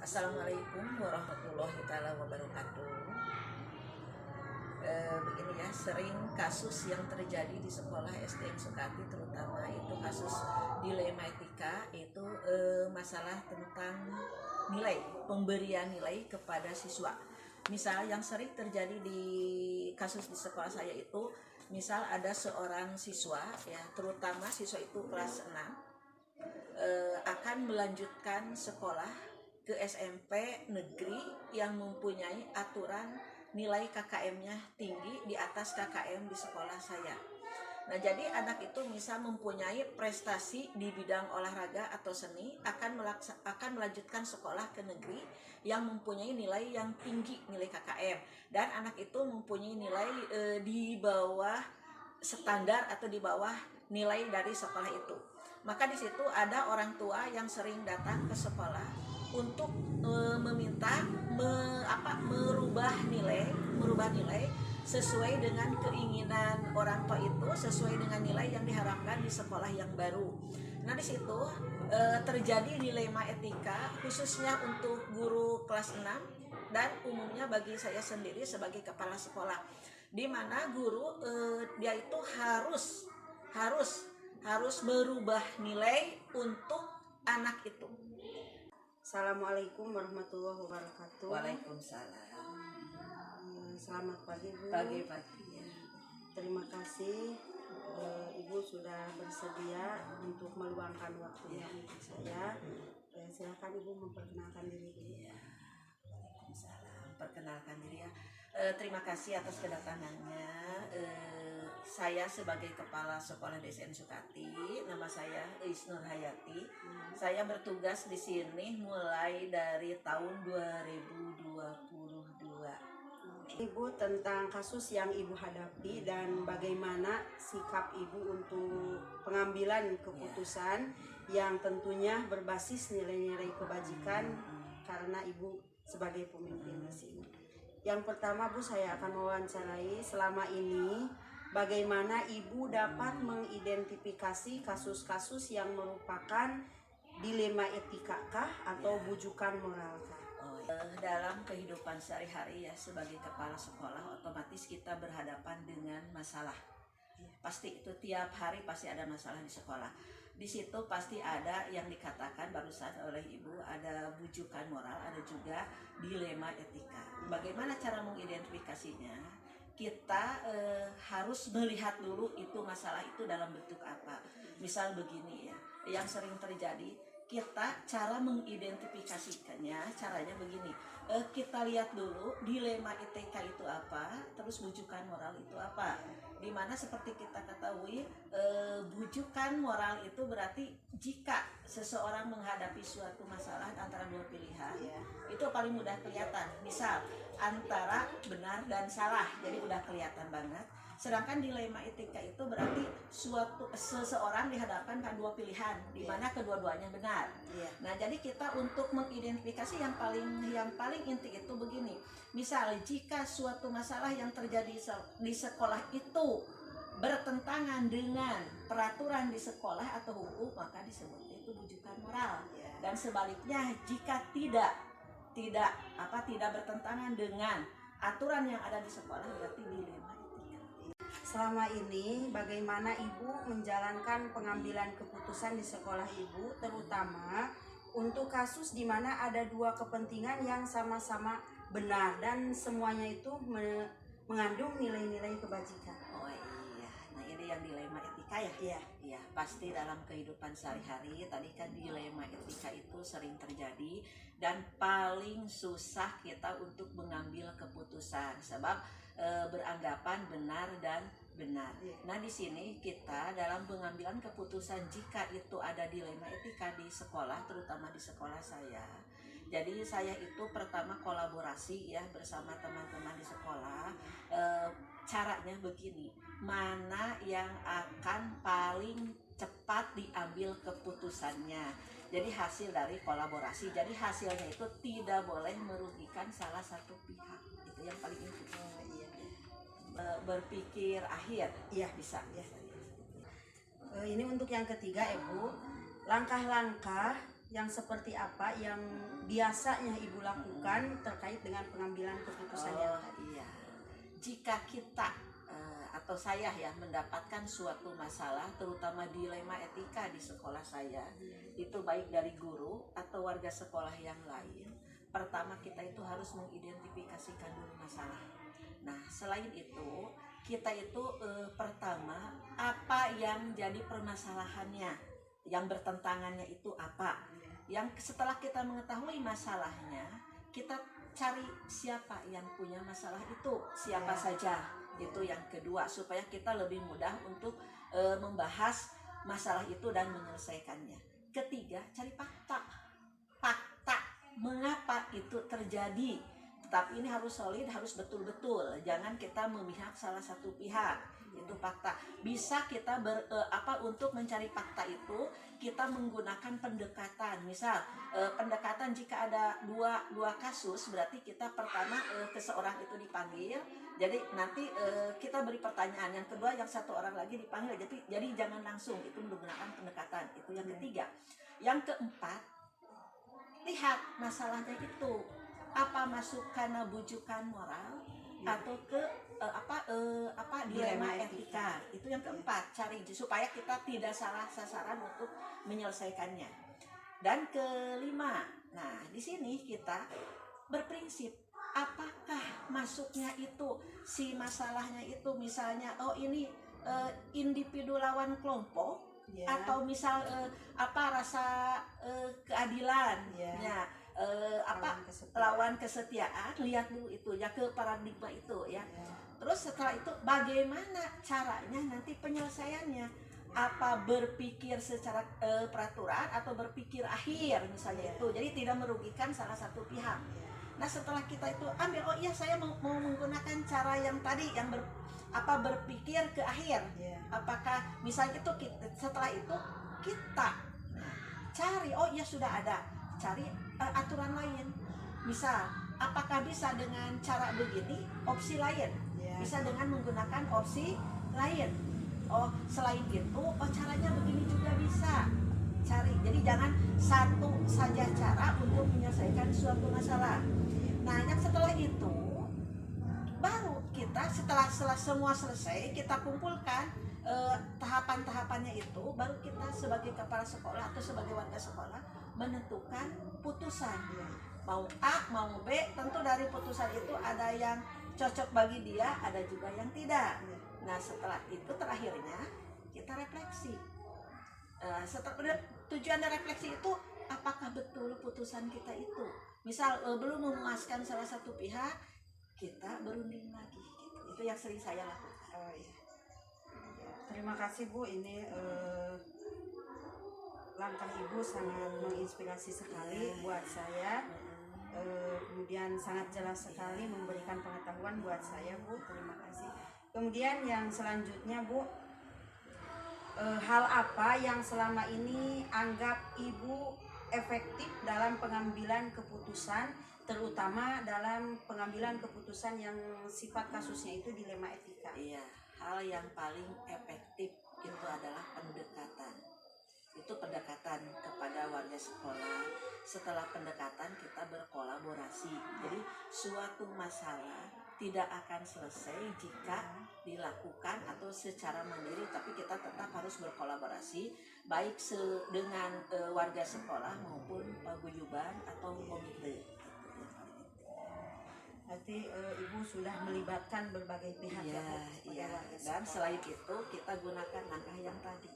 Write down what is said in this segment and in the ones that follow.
Assalamualaikum warahmatullahi wabarakatuh. Begini ya, sering kasus yang terjadi di sekolah SDN Sukati, terutama itu kasus dilema etika, itu masalah tentang nilai, pemberian nilai kepada siswa. Misal yang sering terjadi di kasus di sekolah saya itu, misal ada seorang siswa ya, terutama siswa itu kelas 6, akan melanjutkan sekolah ke SMP negeri yang mempunyai aturan nilai KKM-nya tinggi di atas KKM di sekolah saya. Nah, jadi anak itu misal mempunyai prestasi di bidang olahraga atau seni, akan melanjutkan sekolah ke negeri yang mempunyai nilai yang tinggi, nilai KKM, dan anak itu mempunyai nilai di bawah standar atau di bawah nilai dari sekolah itu. Maka di situ ada orang tua yang sering datang ke sekolah untuk meminta merubah nilai sesuai dengan keinginan orang tua itu, sesuai dengan nilai yang diharapkan di sekolah yang baru. Nah, di situ terjadi dilema etika, khususnya untuk guru kelas 6 dan umumnya bagi saya sendiri sebagai kepala sekolah, di mana guru dia itu harus merubah nilai untuk anak itu. Assalamualaikum warahmatullahi wabarakatuh. Waalaikumsalam. Selamat pagi, Bu. Pagi. Ya. Terima kasih Ibu sudah bersedia untuk meluangkan waktunya untuk saya. Silakan Ibu memperkenalkan diri. Ya. Waalaikumsalam. Perkenalkan diri ya. Terima kasih atas kedatangannya. Saya sebagai kepala sekolah DSN Sukati, nama saya Isnur Hayati. Saya bertugas di sini mulai dari tahun 2022. Ibu, tentang kasus yang Ibu hadapi dan bagaimana sikap Ibu untuk pengambilan keputusan yang tentunya berbasis nilai-nilai kebajikan karena Ibu sebagai pemimpin di sini. Yang pertama, Bu, saya akan mewawancarai selama ini bagaimana Ibu dapat mengidentifikasi kasus-kasus yang merupakan dilema etika kah atau bujukan moral kah? Dalam kehidupan sehari-hari ya, sebagai kepala sekolah otomatis kita berhadapan dengan masalah. Pasti itu tiap hari pasti ada masalah di sekolah. Di situ pasti ada yang dikatakan barusan oleh Ibu, ada bujukan moral, ada juga dilema etika. Bagaimana cara mengidentifikasinya? Kita harus melihat dulu itu masalah itu dalam bentuk apa. Misal begini ya, yang sering terjadi, kita cara mengidentifikasikannya caranya begini. Kita lihat dulu dilema etika itu apa, terus bujukan moral itu apa. Dimana seperti kita ketahui, bujukan moral itu berarti jika seseorang menghadapi suatu masalah antara dua pilihan, itu paling mudah kelihatan. Misal antara benar dan salah, jadi udah kelihatan banget. Sedangkan dilema etika itu berarti seseorang dihadapkan pada dua pilihan, di mana kedua-duanya benar. Nah, jadi kita untuk mengidentifikasi yang paling inti itu begini. Misal jika suatu masalah yang terjadi di sekolah itu bertentangan dengan peraturan di sekolah atau hukum, maka disebutnya itu bujukan moral. Dan sebaliknya, jika tidak bertentangan dengan aturan yang ada di sekolah, berarti dilema etika. Selama ini bagaimana Ibu menjalankan pengambilan keputusan di sekolah Ibu, terutama untuk kasus di mana ada dua kepentingan yang sama-sama benar dan semuanya itu mengandung nilai-nilai kebajikan? Oh iya, nah ini yang dilema etika ya? Iya, pasti dalam kehidupan sehari-hari. Tadi kan dilema etika itu sering terjadi dan paling susah kita untuk mengambil keputusan sebab beranggapan benar dan benar. Nah, di sini kita dalam pengambilan keputusan jika itu ada dilema etika di sekolah, terutama di sekolah saya. Jadi saya itu pertama kolaborasi ya bersama teman-teman di sekolah. Caranya begini, mana yang akan paling cepat diambil keputusannya. Jadi hasil dari kolaborasi. Jadi hasilnya itu tidak boleh merugikan salah satu pihak. Itu yang paling inti. Berpikir akhir, bisa. Ini untuk yang ketiga, Ibu, langkah-langkah yang seperti apa yang biasanya Ibu lakukan terkait dengan pengambilan keputusan yang tadi? Iya. Jika kita atau saya ya mendapatkan suatu masalah, terutama dilema etika di sekolah saya, itu baik dari guru atau warga sekolah yang lain, pertama kita itu harus mengidentifikasikan dulu masalah. Nah, selain itu, kita itu pertama apa yang jadi permasalahannya, yang bertentangannya itu apa. Yang setelah kita mengetahui masalahnya, kita cari siapa yang punya masalah itu, siapa saja. Itu yang kedua, supaya kita lebih mudah untuk membahas masalah itu dan menyelesaikannya. Ketiga, cari fakta. Fakta mengapa itu terjadi. Tapi ini harus solid, harus betul-betul. Jangan kita memihak salah satu pihak. Itu fakta. Bisa kita untuk mencari fakta itu kita menggunakan pendekatan. Misal pendekatan jika ada dua kasus, berarti kita pertama ke seorang itu dipanggil. Jadi nanti kita beri pertanyaan. Yang kedua yang satu orang lagi dipanggil. Jadi jangan langsung, itu menggunakan pendekatan. Itu yang ketiga. Yang keempat, lihat masalahnya itu apa masuk karena bujukan moral atau ke dilema etika. Itu yang keempat, cari supaya kita tidak salah sasaran untuk menyelesaikannya. Dan kelima, nah di sini kita berprinsip apakah masuknya itu si masalahnya itu misalnya ini individu lawan kelompok atau misal rasa keadilan lawan kesetiaan. Lihat dulu itu ya, ke paradigma itu ya. Terus setelah itu bagaimana caranya nanti penyelesaiannya, apa berpikir secara peraturan atau berpikir akhir misalnya itu, jadi tidak merugikan salah satu pihak. Nah setelah kita itu ambil, oh iya saya mau menggunakan cara yang tadi yang berpikir ke akhir. Apakah misalnya itu setelah itu kita cari, oh iya sudah ada, cari aturan lain. Misal apakah bisa dengan cara begini, opsi lain, bisa dengan menggunakan opsi lain. Oh selain itu, oh caranya begini juga bisa, cari. Jadi jangan satu saja cara untuk menyelesaikan suatu masalah. Nah yang setelah itu baru kita setelah semua selesai, kita kumpulkan tahapan-tahapannya itu, baru kita sebagai kepala sekolah atau sebagai warga sekolah menentukan putusan. Mau A, mau B, tentu dari putusan itu ada yang cocok bagi dia, ada juga yang tidak. Nah setelah itu terakhirnya kita refleksi. Tujuan dari refleksi itu apakah betul putusan kita itu. Misal belum memuaskan salah satu pihak, kita berunding lagi. Itu yang sering saya lakukan. Oh, iya. Terima kasih Bu, ini langkah Ibu sangat menginspirasi sekali buat saya. Kemudian sangat jelas sekali memberikan pengetahuan buat saya Bu, terima kasih. Kemudian yang selanjutnya Bu, hal apa yang selama ini anggap Ibu efektif dalam pengambilan keputusan, terutama dalam pengambilan keputusan yang sifat kasusnya itu dilema etika? Iya, hal yang paling efektif itu adalah pendekatan. Itu pendekatan kepada warga sekolah. Setelah pendekatan kita berkolaborasi. Jadi suatu masalah tidak akan selesai jika dilakukan atau secara mandiri, tapi kita tetap harus berkolaborasi baik dengan warga sekolah maupun paguyuban atau komite. Berarti Ibu sudah melibatkan berbagai pihak ya, dan selain itu kita gunakan langkah yang tadi,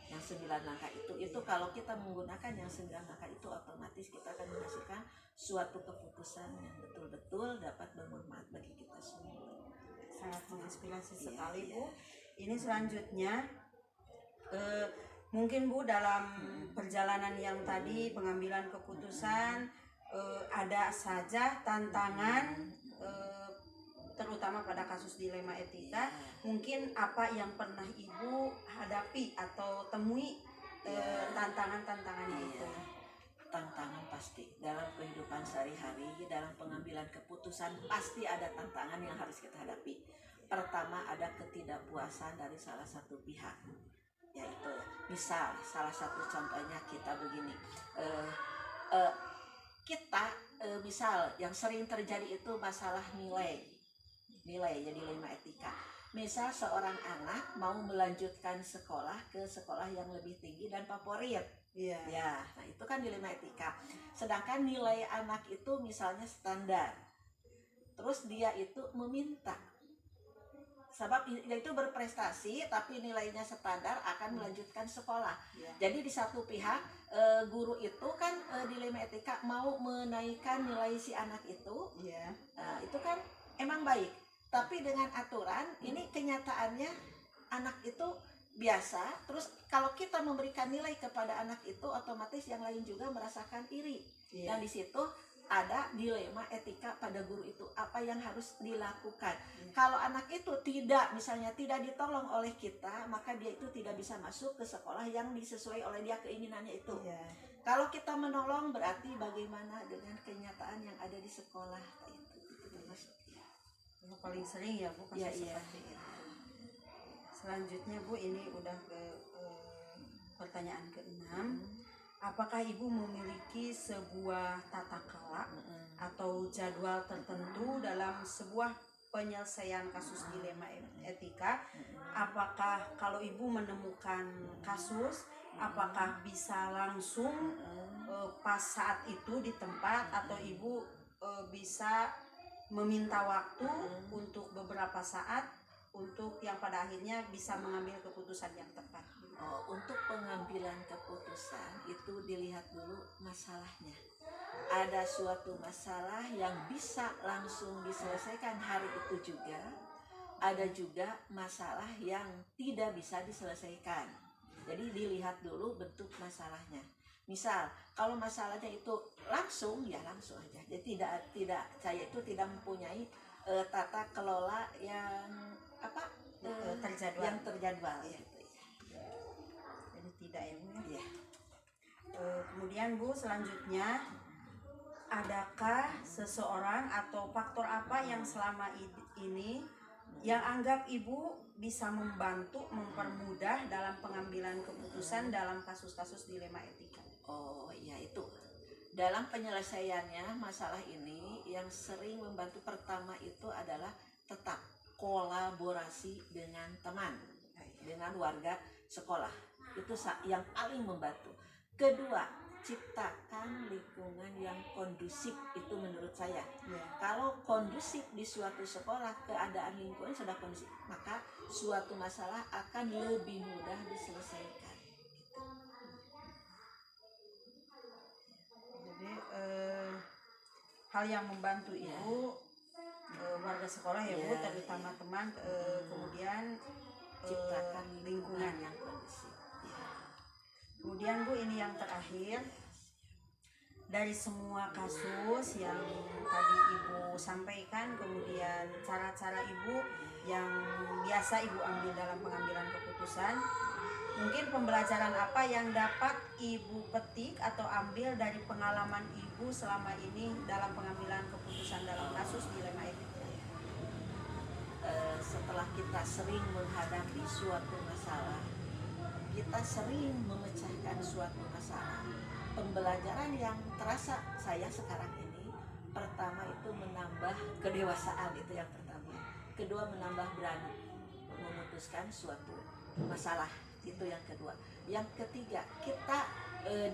yang 9 langkah itu kalau kita menggunakan yang 9 langkah itu otomatis kita akan menghasilkan suatu keputusan yang betul-betul dapat bermanfaat bagi kita semua. Sangat menginspirasi sekali Bu. Ini selanjutnya mungkin Bu dalam perjalanan yang tadi pengambilan keputusan ada saja tantangan terutama pada kasus dilema etika. Mungkin apa yang pernah Ibu hadapi atau temui tantangan-tantangannya itu? Tantangan pasti dalam kehidupan sehari-hari, dalam pengambilan keputusan pasti ada tantangan yang harus kita hadapi. Pertama ada ketidakpuasan dari salah satu pihak. yaitu misal salah satu contohnya kita begini, eh, eh, kita misal yang sering terjadi itu masalah nilai jadi dilema etika. Misal seorang anak mau melanjutkan sekolah ke sekolah yang lebih tinggi dan favorit, ya, nah itu kan dilema etika. Sedangkan nilai anak itu misalnya standar, terus dia itu meminta, sebab dia itu berprestasi tapi nilainya standar akan melanjutkan sekolah. Jadi di satu pihak guru itu kan dilema etika mau menaikkan nilai si anak itu, itu kan emang baik. Tapi dengan aturan ini kenyataannya anak itu biasa. Terus kalau kita memberikan nilai kepada anak itu, otomatis yang lain juga merasakan iri. Dan di situ ada dilema etika pada guru itu, apa yang harus dilakukan. Kalau anak itu misalnya tidak ditolong oleh kita, maka dia itu tidak bisa masuk ke sekolah yang disesuai oleh dia keinginannya itu. Kalau kita menolong, berarti bagaimana dengan kenyataan yang ada di sekolah itu termasuk. Paling sering ya Bu kasus seperti itu. Selanjutnya Bu, ini udah ke pertanyaan ke-6. Apakah Ibu memiliki sebuah tata kelola atau jadwal tertentu dalam sebuah penyelesaian kasus dilema etika? Apakah kalau Ibu menemukan kasus, apakah bisa langsung pas saat itu di tempat, atau Ibu bisa meminta waktu untuk beberapa saat untuk yang pada akhirnya bisa mengambil keputusan yang tepat? Untuk pengambilan keputusan itu dilihat dulu masalahnya. Ada suatu masalah yang bisa langsung diselesaikan hari itu juga, ada juga masalah yang tidak bisa diselesaikan. Jadi dilihat dulu bentuk masalahnya. Misal kalau masalahnya itu langsung, ya langsung aja. Jadi saya itu tidak mempunyai tata kelola yang terjadwal. Yang terjadwal. Gitu. Jadi tidak ya Bu ya. Kemudian Bu, selanjutnya, adakah seseorang atau faktor apa yang selama ini yang anggap Ibu bisa membantu mempermudah dalam pengambilan keputusan dalam kasus-kasus dilema etika? Ya itu. Dalam penyelesaiannya masalah ini yang sering membantu pertama itu adalah tetap kolaborasi dengan teman, dengan warga sekolah. Itu yang paling membantu. Kedua, ciptakan lingkungan yang kondusif, itu menurut saya. Kalau kondusif di suatu sekolah, keadaan lingkungan sudah kondusif, maka suatu masalah akan lebih mudah diselesaikan. Jadi hal yang membantu Ibu, warga sekolah ya Bu, terutama teman, kemudian ciptakan lingkungan yang kondusif. Kemudian Bu, ini yang terakhir, dari semua kasus yang tadi Ibu sampaikan, kemudian cara-cara Ibu yang biasa Ibu ambil dalam pengambilan keputusan, mungkin pembelajaran apa yang dapat Ibu petik atau ambil dari pengalaman Ibu selama ini dalam pengambilan keputusan dalam kasus dilema etika? Setelah kita sering menghadapi suatu masalah, kita sering memecahkan suatu masalah, pembelajaran yang terasa saya sekarang ini, pertama itu menambah kedewasaan, itu yang pertama. Kedua, menambah berani memutuskan suatu masalah, itu yang kedua. Yang ketiga, kita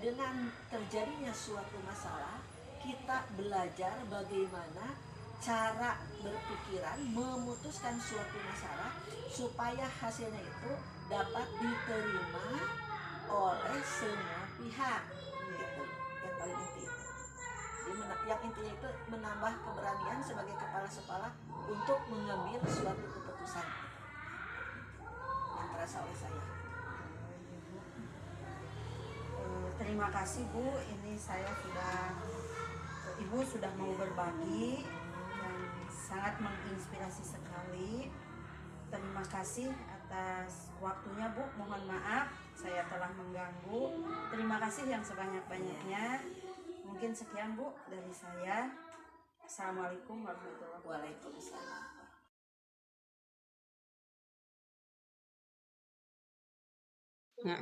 dengan terjadinya suatu masalah, kita belajar bagaimana cara berpikiran memutuskan suatu masalah supaya hasilnya itu dapat diterima oleh semua pihak. Gitu. Yang paling inti itu. Yang intinya itu menambah keberanian sebagai kepala sekolah untuk mengambil suatu keputusan yang terasa oleh saya. Terima kasih Bu, ini Ibu sudah mau berbagi dan sangat menginspirasi sekali. Terima kasih atas waktunya Bu, mohon maaf saya telah mengganggu. Terima kasih yang sebanyak-banyaknya. Mungkin sekian Bu dari saya. Assalamualaikum warahmatullahi wabarakatuh. Waalaikumsalam. Nah,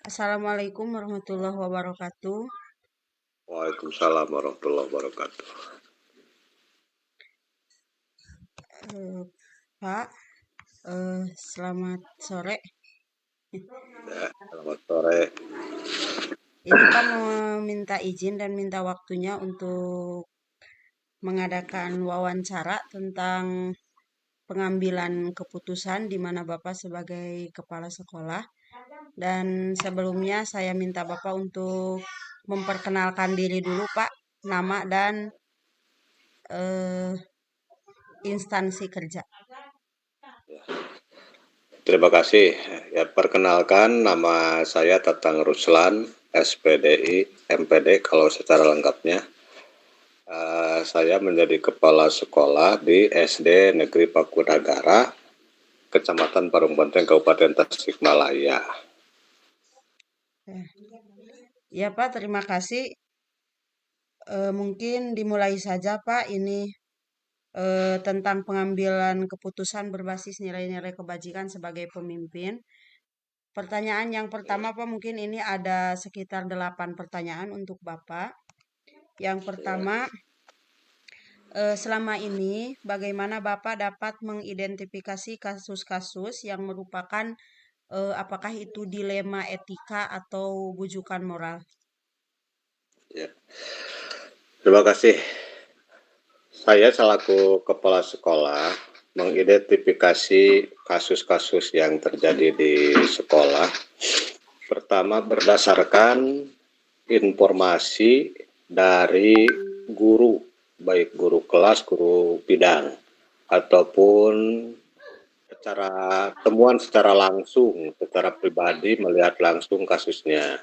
Assalamualaikum warahmatullahi wabarakatuh. Waalaikumsalam warahmatullahi wabarakatuh. Eh, Pak, selamat sore. Ya, selamat sore. Ini Pak mau minta izin dan minta waktunya untuk mengadakan wawancara tentang pengambilan keputusan di mana Bapak sebagai kepala sekolah. Dan sebelumnya saya minta Bapak untuk memperkenalkan diri dulu Pak, nama dan eh, instansi kerja. Terima kasih. Ya, perkenalkan nama saya Tatang Ruslan, SPDI, MPD kalau secara lengkapnya. Saya menjadi kepala sekolah di SD Negeri Pakunagara, Kecamatan Parung Banteng, Kabupaten Tasikmalaya. Ya Pak, terima kasih. Mungkin dimulai saja Pak, ini tentang pengambilan keputusan berbasis nilai-nilai kebajikan sebagai pemimpin. Pertanyaan yang pertama Pak, mungkin ini ada sekitar 8 pertanyaan untuk Bapak. Yang pertama, selama ini bagaimana Bapak dapat mengidentifikasi kasus-kasus yang merupakan apakah itu dilema etika atau bujukan moral? Ya. Terima kasih. Saya selaku kepala sekolah mengidentifikasi kasus-kasus yang terjadi di sekolah. Pertama, berdasarkan informasi dari guru, baik guru kelas, guru bidang, ataupun temuan secara langsung, secara pribadi melihat langsung kasusnya.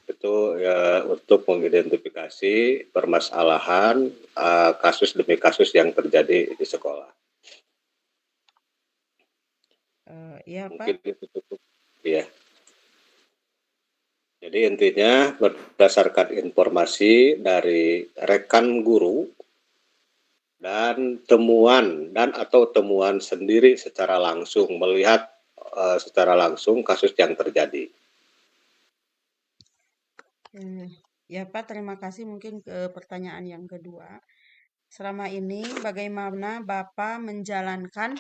Itu ya, untuk mengidentifikasi permasalahan kasus demi kasus yang terjadi di sekolah. Iya Pak. Mungkin itu cukup. Ya. Jadi intinya berdasarkan informasi dari rekan guru dan temuan sendiri secara langsung, melihat secara langsung kasus yang terjadi. Ya Pak, terima kasih. Mungkin ke pertanyaan yang kedua. Selama ini bagaimana Bapak menjalankan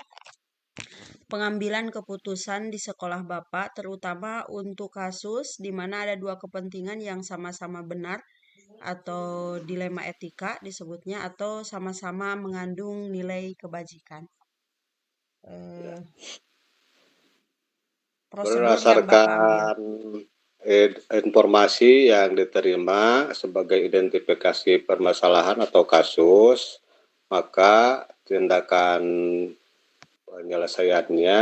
pengambilan keputusan di sekolah Bapak, terutama untuk kasus di mana ada dua kepentingan yang sama-sama benar atau dilema etika disebutnya atau sama-sama mengandung nilai kebajikan. Eh, Prosedur yang Bapak ambil. Berdasarkan informasi yang diterima sebagai identifikasi permasalahan atau kasus, maka tindakan penyelesaiannya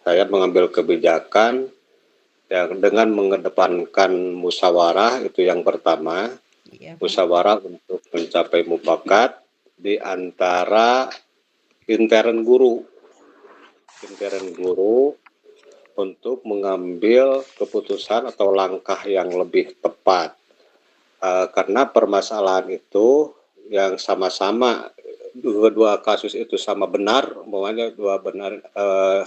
saya mengambil kebijakan yang dengan mengedepankan musyawarah, itu yang pertama. Iya, Pak. Musyawarah untuk mencapai mufakat di antara intern guru untuk mengambil keputusan atau langkah yang lebih tepat. Karena permasalahan itu yang sama-sama dua kasus itu sama benar, umpamanya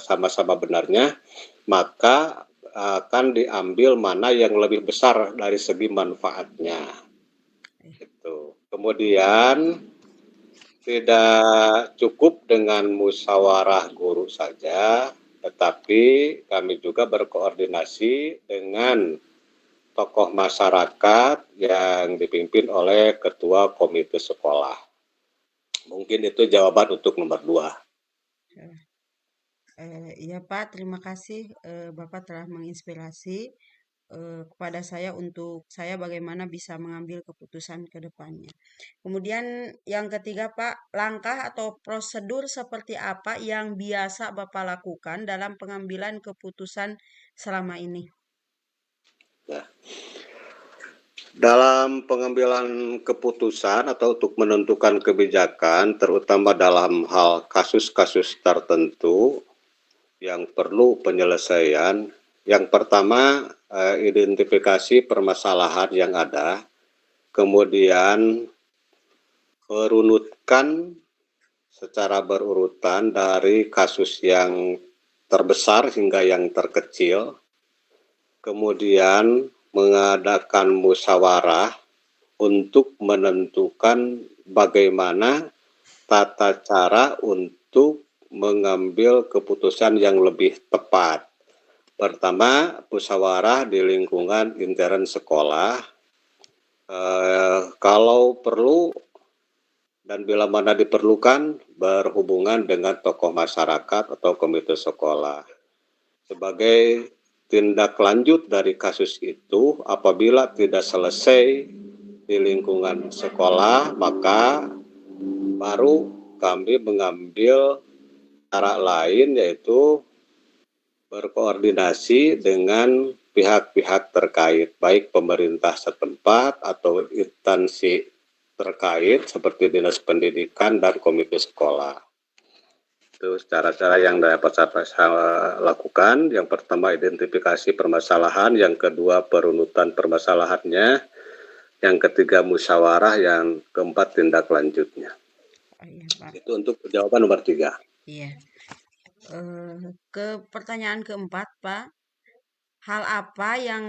sama-sama benarnya, maka akan diambil mana yang lebih besar dari segi manfaatnya. Gitu. Kemudian tidak cukup dengan musyawarah guru saja, tetapi kami juga berkoordinasi dengan tokoh masyarakat yang dipimpin oleh ketua komite sekolah. Mungkin itu jawaban untuk nomor 2. Iya Pak, terima kasih Bapak telah menginspirasi kepada saya untuk saya bagaimana bisa mengambil keputusan ke depannya. Kemudian yang ketiga Pak, langkah atau prosedur seperti apa yang biasa Bapak lakukan dalam pengambilan keputusan selama ini? Nah, dalam pengambilan keputusan atau untuk menentukan kebijakan, terutama dalam hal kasus-kasus tertentu yang perlu penyelesaian, yang pertama identifikasi permasalahan yang ada, kemudian merunutkan secara berurutan dari kasus yang terbesar hingga yang terkecil, kemudian mengadakan musyawarah untuk menentukan bagaimana tata cara untuk mengambil keputusan yang lebih tepat. Pertama, musyawarah di lingkungan intern sekolah. Kalau perlu dan bila mana diperlukan, berhubungan dengan tokoh masyarakat atau komite sekolah. Sebagai tindak lanjut dari kasus itu, apabila tidak selesai di lingkungan sekolah, maka baru kami mengambil cara lain, yaitu berkoordinasi dengan pihak-pihak terkait, baik pemerintah setempat atau instansi terkait seperti Dinas Pendidikan dan komite sekolah. Itu cara-cara yang dapat saya lakukan. Yang pertama, identifikasi permasalahan. Yang kedua, perunutan permasalahannya. Yang ketiga, musyawarah. Yang keempat, tindak lanjutnya. Iya, Pak. Itu untuk jawaban nomor 3. Iya. Ke pertanyaan keempat, Pak. Hal apa yang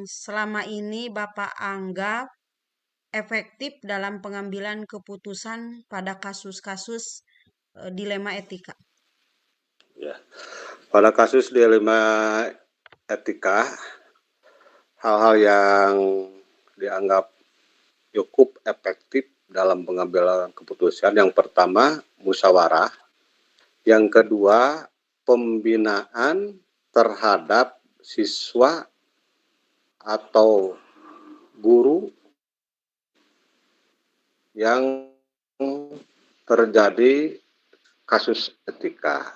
selama ini Bapak anggap efektif dalam pengambilan keputusan pada kasus-kasus dilema etika? Ya. Pada kasus dilema etika, hal-hal yang dianggap cukup efektif dalam pengambilan keputusan, yang pertama musyawarah, yang kedua pembinaan terhadap siswa atau guru yang terjadi kasus etika.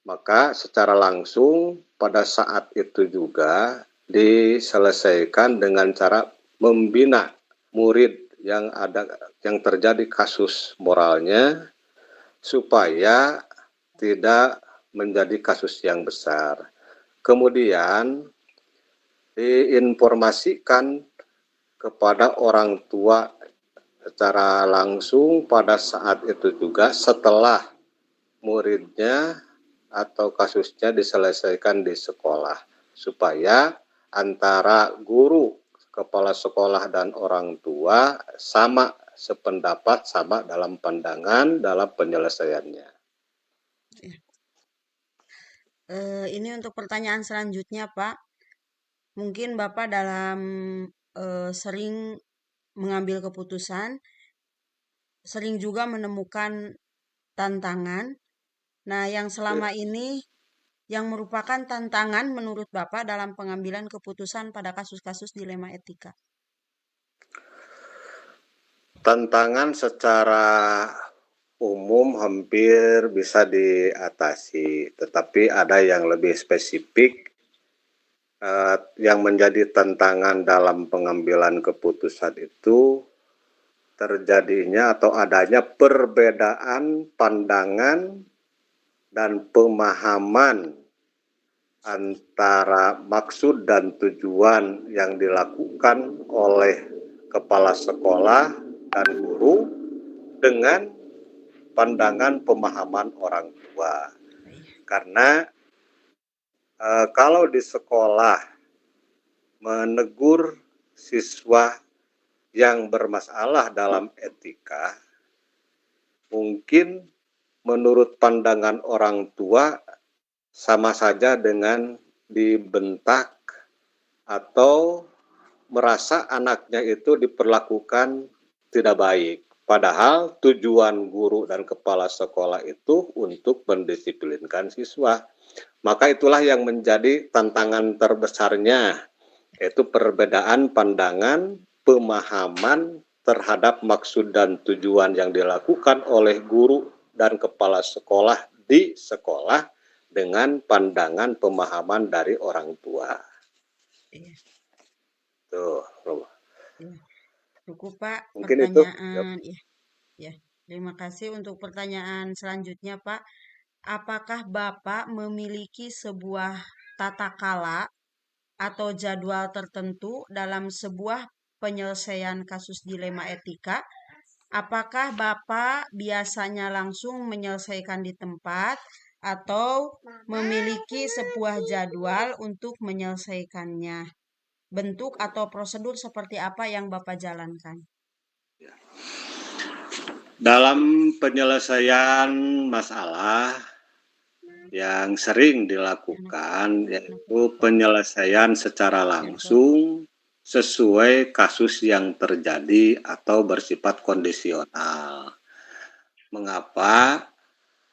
Maka secara langsung pada saat itu juga diselesaikan dengan cara membina murid yang terjadi kasus moralnya supaya tidak menjadi kasus yang besar. Kemudian diinformasikan kepada orang tua secara langsung pada saat itu juga setelah muridnya atau kasusnya diselesaikan di sekolah, supaya antara guru, kepala sekolah, dan orang tua sama sependapat, sama dalam pandangan dalam penyelesaiannya. Ini untuk pertanyaan selanjutnya, Pak. Mungkin Bapak dalam sering mengambil keputusan, sering juga menemukan tantangan. Nah, yang selama ini yang merupakan tantangan menurut Bapak dalam pengambilan keputusan pada kasus-kasus dilema etika? Tantangan secara umum hampir bisa diatasi, tetapi ada yang lebih spesifik yang menjadi tantangan dalam pengambilan keputusan itu terjadinya atau adanya perbedaan pandangan dan pemahaman antara maksud dan tujuan yang dilakukan oleh kepala sekolah dan guru dengan pandangan pemahaman orang tua. Karena kalau di sekolah menegur siswa yang bermasalah dalam etika, mungkin menurut pandangan orang tua sama saja dengan dibentak atau merasa anaknya itu diperlakukan tidak baik. Padahal tujuan guru dan kepala sekolah itu untuk mendisiplinkan siswa. Maka itulah yang menjadi tantangan terbesarnya, yaitu perbedaan pandangan, pemahaman terhadap maksud dan tujuan yang dilakukan oleh guru dan kepala sekolah di sekolah dengan pandangan pemahaman dari orang tua. Iya. Tuh, Iya. Cukup, Pak. mungkin Pertanyaan, ya. Ya. Terima kasih untuk pertanyaan selanjutnya, Pak. Apakah Bapak memiliki sebuah tata kala atau jadwal tertentu dalam sebuah penyelesaian kasus dilema etika? Apakah Bapak biasanya langsung menyelesaikan di tempat atau memiliki sebuah jadwal untuk menyelesaikannya? Bentuk atau prosedur seperti apa yang Bapak jalankan? Dalam penyelesaian masalah yang sering dilakukan yaitu penyelesaian secara langsung sesuai kasus yang terjadi atau bersifat kondisional. Mengapa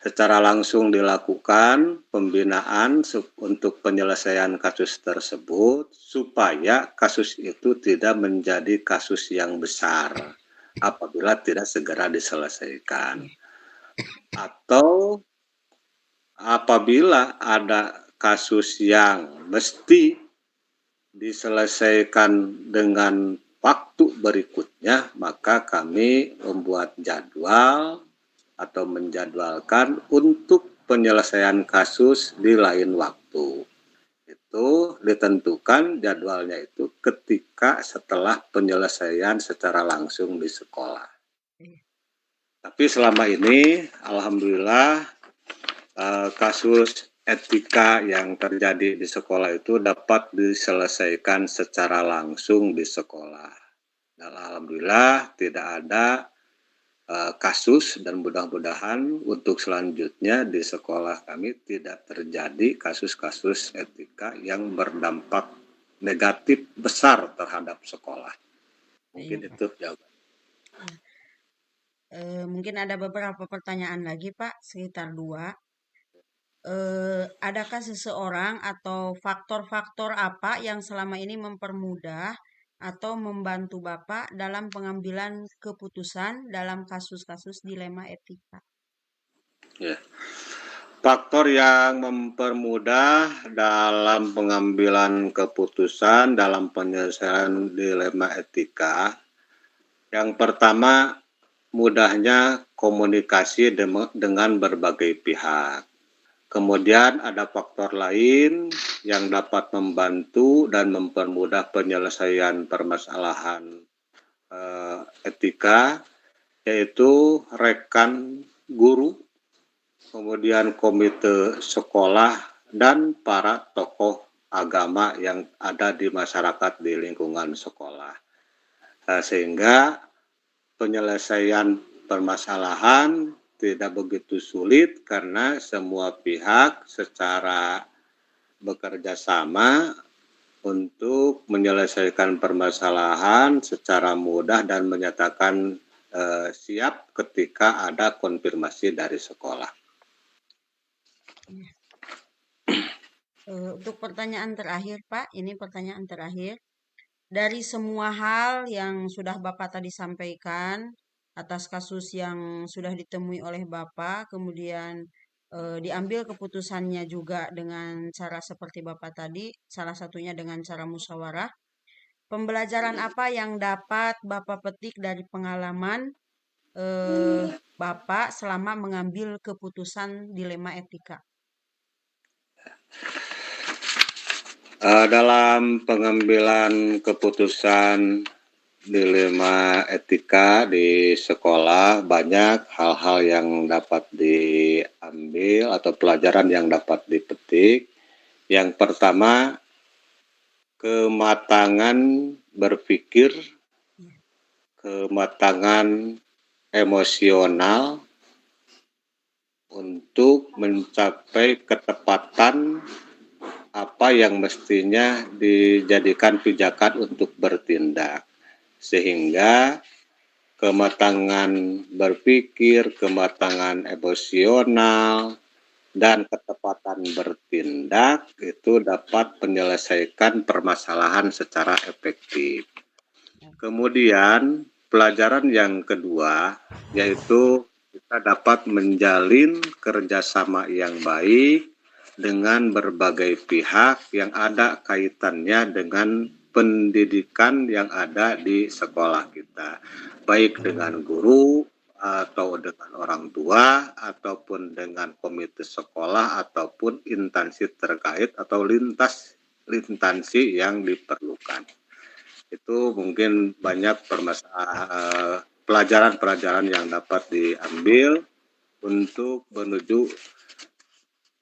secara langsung dilakukan pembinaan untuk penyelesaian kasus tersebut supaya kasus itu tidak menjadi kasus yang besar apabila tidak segera diselesaikan, atau apabila ada kasus yang mesti diselesaikan dengan waktu berikutnya, maka kami membuat jadwal atau menjadwalkan untuk penyelesaian kasus di lain waktu. Itu ditentukan jadwalnya itu ketika setelah penyelesaian secara langsung di sekolah. Tapi selama ini alhamdulillah kasus etika yang terjadi di sekolah itu dapat diselesaikan secara langsung di sekolah. Dan alhamdulillah tidak ada kasus, dan mudah-mudahan untuk selanjutnya di sekolah kami tidak terjadi kasus-kasus etika yang berdampak negatif besar terhadap sekolah. Mungkin itu jawaban. Mungkin ada beberapa pertanyaan lagi, Pak, sekitar 2. Adakah seseorang atau faktor-faktor apa yang selama ini mempermudah atau membantu Bapak dalam pengambilan keputusan dalam kasus-kasus dilema etika? Ya. Faktor yang mempermudah dalam pengambilan keputusan dalam penyelesaian dilema etika, yang pertama mudahnya komunikasi dengan berbagai pihak. Kemudian ada faktor lain yang dapat membantu dan mempermudah penyelesaian permasalahan etika, yaitu rekan guru, kemudian komite sekolah, dan para tokoh agama yang ada di masyarakat di lingkungan sekolah. Sehingga penyelesaian permasalahan tidak begitu sulit karena semua pihak secara bekerja sama untuk menyelesaikan permasalahan secara mudah dan menyatakan siap ketika ada konfirmasi dari sekolah. Untuk pertanyaan terakhir, Pak, ini pertanyaan terakhir. Dari semua hal yang sudah Bapak tadi sampaikan, atas kasus yang sudah ditemui oleh Bapak, kemudian diambil keputusannya juga dengan cara seperti Bapak tadi, salah satunya dengan cara musyawarah. Pembelajaran apa yang dapat Bapak petik dari pengalaman Bapak selama mengambil keputusan dilema etika? Dalam pengambilan keputusan dilema etika di sekolah, banyak hal-hal yang dapat diambil atau pelajaran yang dapat dipetik. Yang pertama, kematangan berpikir, kematangan emosional untuk mencapai ketepatan apa yang mestinya dijadikan pijakan untuk bertindak. Sehingga kematangan berpikir, kematangan emosional, dan ketepatan bertindak itu dapat menyelesaikan permasalahan secara efektif. Kemudian pelajaran yang kedua yaitu kita dapat menjalin kerjasama yang baik dengan berbagai pihak yang ada kaitannya dengan pendidikan yang ada di sekolah kita, baik dengan guru atau dengan orang tua ataupun dengan komite sekolah ataupun instansi terkait atau instansi yang diperlukan. Itu mungkin banyak pelajaran-pelajaran yang dapat diambil untuk menuju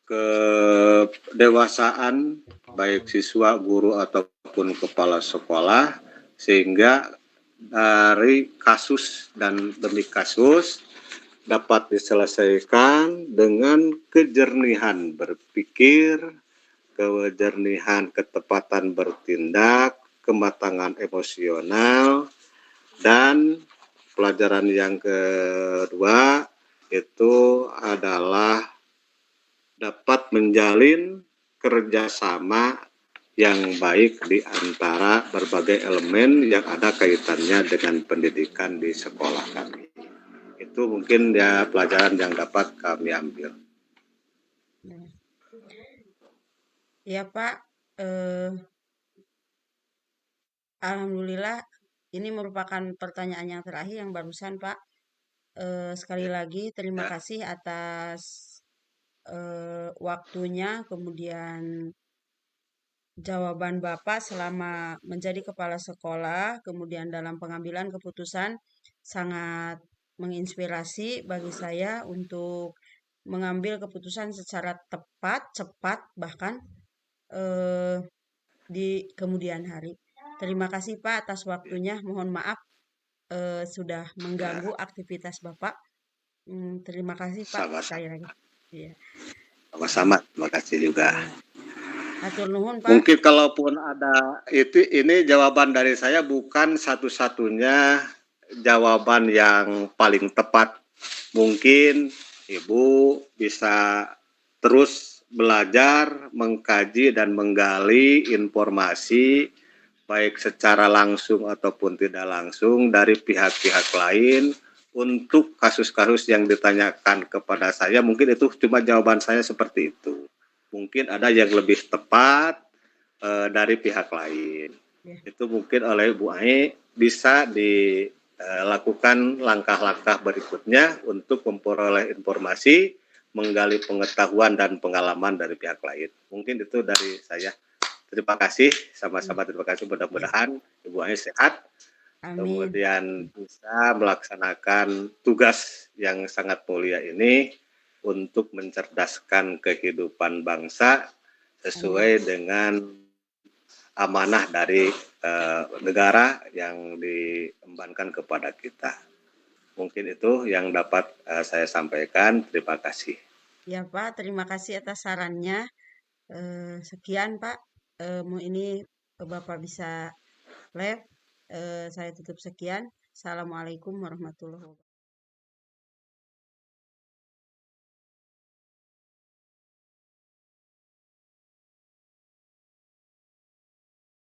kedewasaan baik siswa, guru ataupun kepala sekolah, sehingga dari kasus dan demi kasus dapat diselesaikan dengan kejernihan berpikir, kejernihan ketepatan bertindak, kematangan emosional, dan pelajaran yang kedua itu adalah dapat menjalin kerjasama yang baik di antara berbagai elemen yang ada kaitannya dengan pendidikan di sekolah kami. Itu mungkin ya pelajaran yang dapat kami ambil. Ya Pak, alhamdulillah ini merupakan pertanyaan yang terakhir yang barusan Pak. Sekali lagi terima kasih atas waktunya, kemudian jawaban Bapak selama menjadi kepala sekolah, kemudian dalam pengambilan keputusan sangat menginspirasi bagi saya untuk mengambil keputusan secara tepat, cepat, bahkan eh, di kemudian hari. Terima kasih Pak atas waktunya. Mohon maaf sudah mengganggu aktivitas Bapak. Terima kasih Pak Sama-sama. sekali lagi. Iya. Sama-sama. Terima kasih juga. Iya. Hatur nuhun Pak. Mungkin kalaupun ada ini jawaban dari saya bukan satu-satunya jawaban yang paling tepat. Mungkin Ibu bisa terus belajar, mengkaji dan menggali informasi baik secara langsung ataupun tidak langsung dari pihak-pihak lain untuk kasus-kasus yang ditanyakan kepada saya. Mungkin itu cuma jawaban saya seperti itu. Mungkin ada yang lebih tepat dari pihak lain. Ya. Itu mungkin oleh Bu Ai bisa dilakukan langkah-langkah berikutnya untuk memperoleh informasi, menggali pengetahuan dan pengalaman dari pihak lain. Mungkin itu dari saya. Terima kasih, sama-sama terima kasih. Mudah-mudahan Ibu Ai sehat, Amin. kemudian bisa melaksanakan tugas yang sangat mulia ini untuk mencerdaskan kehidupan bangsa sesuai dengan amanah dari negara yang diembankan kepada kita. Mungkin itu yang dapat saya sampaikan. Terima kasih. Ya Pak, terima kasih atas sarannya. Sekian Pak. Ini Bapak bisa live. Saya tutup sekian. Assalamualaikum warahmatullahi wabarakatuh.